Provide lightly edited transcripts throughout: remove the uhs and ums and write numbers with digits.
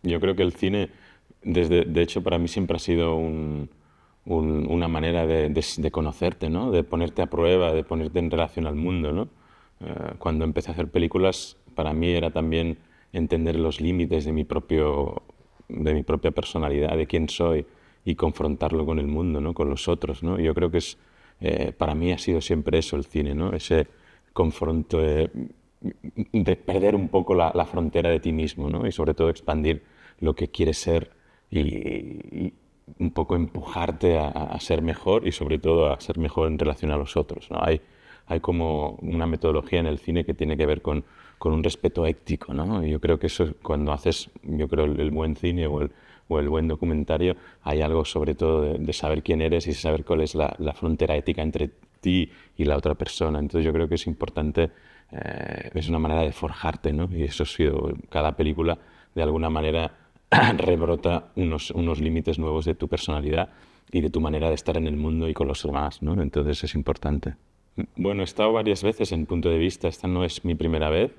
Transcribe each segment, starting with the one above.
Yo creo que el cine, de hecho, para mí siempre ha sido una manera de conocerte, ¿no? De ponerte a prueba, de ponerte en relación al mundo, ¿no? Cuando empecé a hacer películas, para mí era también entender los límites de mi propia personalidad, de quién soy, y confrontarlo con el mundo, ¿no? Con los otros, ¿no? Yo creo que para mí ha sido siempre eso el cine, ¿no? Ese confronto de perder un poco la frontera de ti mismo, ¿no? Y sobre todo expandir lo que quieres ser y un poco empujarte a ser mejor y sobre todo a ser mejor en relación a los otros, ¿no? Hay como una metodología en el cine que tiene que ver con un respeto ético, ¿no? Y yo creo que eso cuando haces, yo creo, el buen cine o el buen documentario, hay algo sobre todo de saber quién eres y saber cuál es la frontera ética entre ti y la otra persona. Entonces yo creo que es importante, es una manera de forjarte, ¿no? Y eso ha sido, cada película de alguna manera rebrota unos límites nuevos de tu personalidad y de tu manera de estar en el mundo y con los demás, ¿no? Entonces es importante. Bueno, he estado varias veces en Punto de Vista, esta no es mi primera vez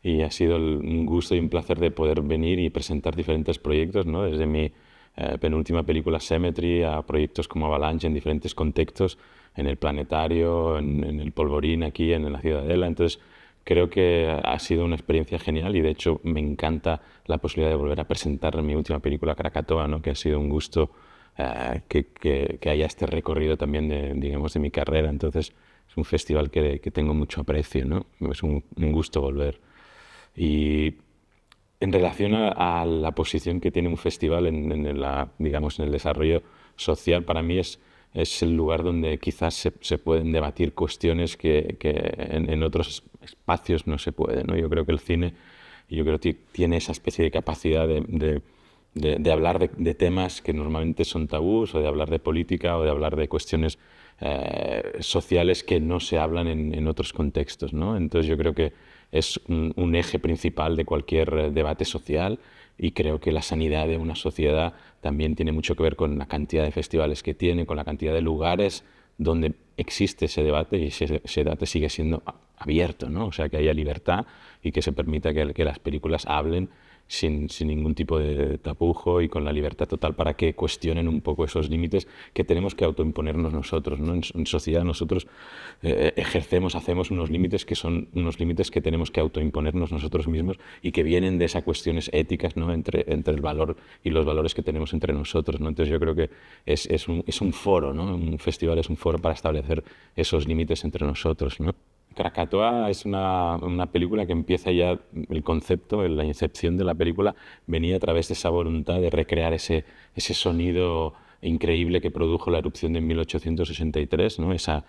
y ha sido un gusto y un placer de poder venir y presentar diferentes proyectos, ¿no? Desde mi penúltima película Cemetery a proyectos como Avalanche en diferentes contextos, en el Planetario, en el Polvorín aquí, en la Ciudadela. Entonces, creo que ha sido una experiencia genial y de hecho me encanta la posibilidad de volver a presentar mi última película Krakatoa, ¿no? Que ha sido un gusto que haya este recorrido también digamos, de mi carrera. Entonces, es un festival que tengo mucho aprecio, ¿no? Es un gusto volver. Y en relación a la posición que tiene un festival digamos, en el desarrollo social, para mí es el lugar donde quizás se pueden debatir cuestiones que en otros espacios no se pueden, ¿no? Yo creo que el cine, yo creo que tiene esa especie de capacidad de hablar temas que normalmente son tabús, o de hablar de política, o de hablar de cuestiones sociales que no se hablan en otros contextos, ¿no? Entonces yo creo que es un eje principal de cualquier debate social y creo que la sanidad de una sociedad también tiene mucho que ver con la cantidad de festivales que tiene, con la cantidad de lugares donde existe ese debate y ese debate sigue siendo abierto, ¿no? O sea, que haya libertad y que se permita que las películas hablen sin ningún tipo de tapujo y con la libertad total para que cuestionen un poco esos límites que tenemos que autoimponernos nosotros, ¿no? En sociedad nosotros hacemos unos límites que son unos límites que tenemos que autoimponernos nosotros mismos y que vienen de esas cuestiones éticas, ¿no? Entre el valor y los valores que tenemos entre nosotros, ¿no? Entonces yo creo que es un foro, ¿no? Un festival es un foro para establecer esos límites entre nosotros, ¿no? Krakatoa es una película que empieza ya, el concepto, la incepción de la película venía a través de esa voluntad de recrear ese sonido increíble que produjo la erupción de 1863, ¿no? Esa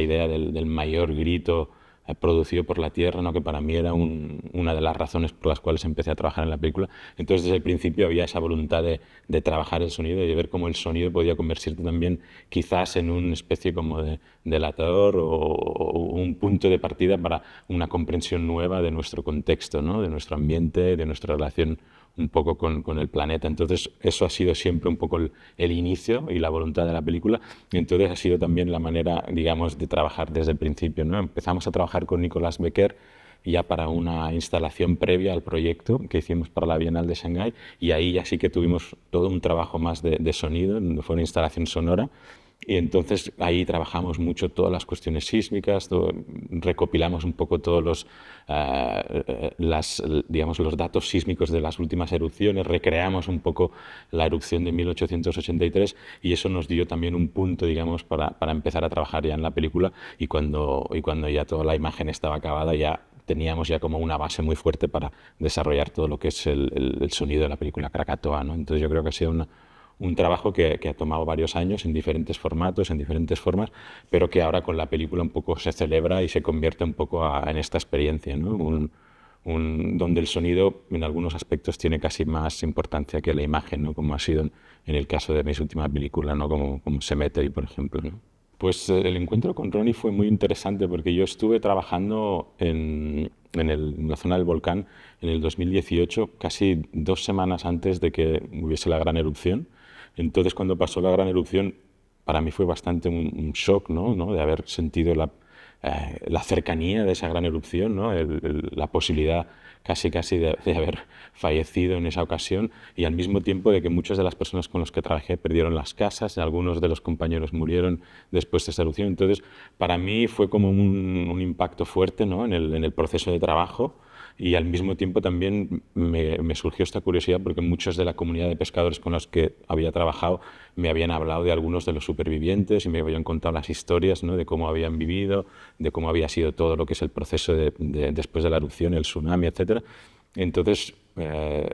idea del mayor grito producido por la Tierra, ¿no? Que para mí era una de las razones por las cuales empecé a trabajar en la película. Entonces, desde el principio había esa voluntad de trabajar el sonido y de ver cómo el sonido podía convertirse también quizás en una especie como de delatador o un punto de partida para una comprensión nueva de nuestro contexto, ¿no? De nuestro ambiente, de nuestra relación un poco con el planeta. Entonces, eso ha sido siempre un poco el inicio y la voluntad de la película. Y entonces ha sido también la manera, digamos, de trabajar desde el principio, ¿no? Empezamos a trabajar con Nicolas Becker ya para una instalación previa al proyecto que hicimos para la Bienal de Shanghái y ahí ya sí que tuvimos todo un trabajo más de sonido, fue una instalación sonora y entonces ahí trabajamos mucho todas las cuestiones sísmicas, recopilamos un poco todos digamos, los datos sísmicos de las últimas erupciones, recreamos un poco la erupción de 1883 y eso nos dio también un punto, digamos, para empezar a trabajar ya en la película y cuando ya toda la imagen estaba acabada ya teníamos ya como una base muy fuerte para desarrollar todo lo que es el sonido de la película Krakatoa, ¿no? Entonces yo creo que ha sido un trabajo que ha tomado varios años en diferentes formatos, en diferentes formas, pero que ahora con la película un poco se celebra y se convierte un poco en esta experiencia, ¿no? Donde el sonido en algunos aspectos tiene casi más importancia que la imagen, ¿no? Como ha sido en el caso de mis últimas películas, ¿no? Como Cemetery, por ejemplo, ¿no? Pues el encuentro con Ronnie fue muy interesante porque yo estuve trabajando en la zona del volcán en el 2018, casi 2 semanas antes de que hubiese la gran erupción. Entonces, cuando pasó la gran erupción, para mí fue bastante un shock, ¿no? De haber sentido la cercanía de esa gran erupción, ¿no? La posibilidad casi de haber fallecido en esa ocasión y al mismo tiempo de que muchas de las personas con las que trabajé perdieron las casas, algunos de los compañeros murieron después de esa erupción. Entonces, para mí fue como un impacto fuerte, ¿no? En el proceso de trabajo y al mismo tiempo también me surgió esta curiosidad porque muchos de la comunidad de pescadores con los que había trabajado me habían hablado de algunos de los supervivientes y me habían contado las historias, ¿no? De cómo habían vivido, de cómo había sido todo lo que es el proceso después de la erupción, el tsunami, etcétera. Entonces,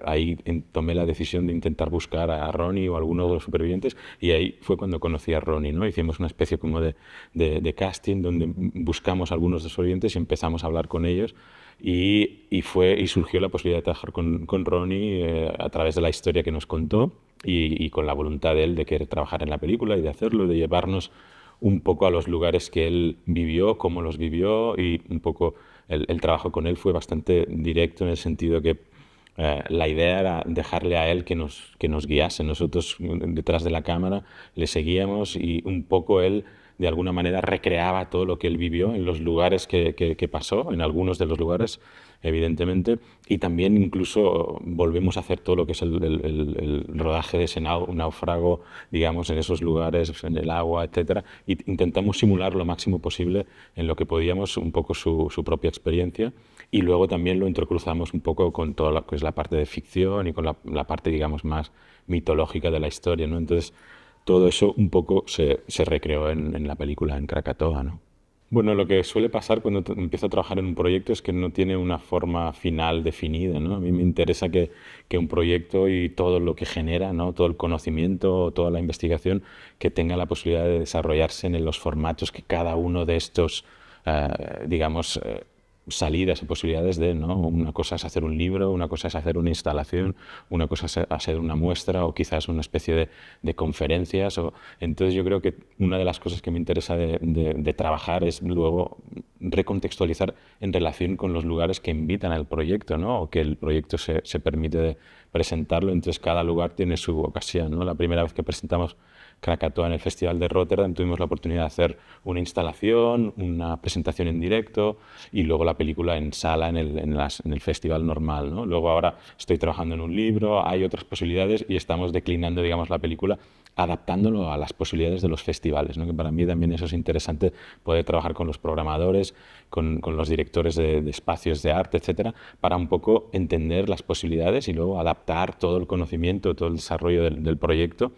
ahí tomé la decisión de intentar buscar a Ronnie o a alguno de los supervivientes y ahí fue cuando conocí a Ronnie, ¿no? Hicimos una especie como de casting donde buscamos a algunos de los supervivientes y empezamos a hablar con ellos y surgió la posibilidad de trabajar con Ronnie a través de la historia que nos contó y con la voluntad de él de querer trabajar en la película y de hacerlo, de llevarnos un poco a los lugares que él vivió, cómo los vivió y un poco el trabajo con él fue bastante directo en el sentido que la idea era dejarle a él que nos guiase. Nosotros detrás de la cámara le seguíamos y un poco él de alguna manera recreaba todo lo que él vivió en los lugares que pasó, en algunos de los lugares, evidentemente, y también incluso volvemos a hacer todo lo que es el rodaje de ese náufrago, digamos, en esos lugares, en el agua, etcétera, y intentamos simular lo máximo posible en lo que podíamos un poco su propia experiencia y luego también lo entrecruzamos un poco con toda lo que es la parte de ficción y con la parte, digamos, más mitológica de la historia, ¿no? Entonces, todo eso un poco se recreó en la película, en Krakatoa, ¿no? Bueno, lo que suele pasar cuando empiezo a trabajar en un proyecto es que no tiene una forma final definida, ¿no? A mí me interesa que un proyecto y todo lo que genera, ¿no? Todo el conocimiento, toda la investigación, que tenga la posibilidad de desarrollarse en los formatos que cada uno de estos, digamos, salidas y posibilidades de, ¿no? Una cosa es hacer un libro, una cosa es hacer una instalación, una cosa es hacer una muestra o quizás una especie de conferencias. Entonces yo creo que una de las cosas que me interesa de trabajar es luego recontextualizar en relación con los lugares que invitan al proyecto, ¿no? O que el proyecto se permite presentarlo. Entonces cada lugar tiene su ocasión, ¿no? La primera vez que presentamos Krakatoa en el Festival de Rotterdam tuvimos la oportunidad de hacer una instalación, una presentación en directo y luego la película en sala en el festival normal, ¿no? Luego ahora estoy trabajando en un libro, hay otras posibilidades y estamos declinando, digamos, la película adaptándolo a las posibilidades de los festivales, ¿no? Que para mí también eso es interesante, poder trabajar con los programadores, con los directores de espacios de arte, etcétera, para un poco entender las posibilidades y luego adaptar todo el conocimiento, todo el desarrollo del proyecto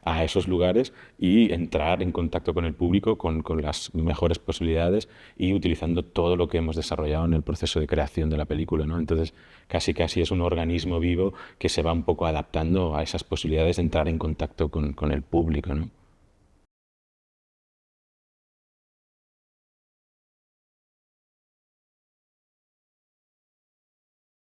a esos lugares y entrar en contacto con el público con las mejores posibilidades y utilizando todo lo que hemos desarrollado en el proceso de creación de la película, ¿no? Entonces, casi es un organismo vivo que se va un poco adaptando a esas posibilidades de entrar en contacto con el público, ¿no?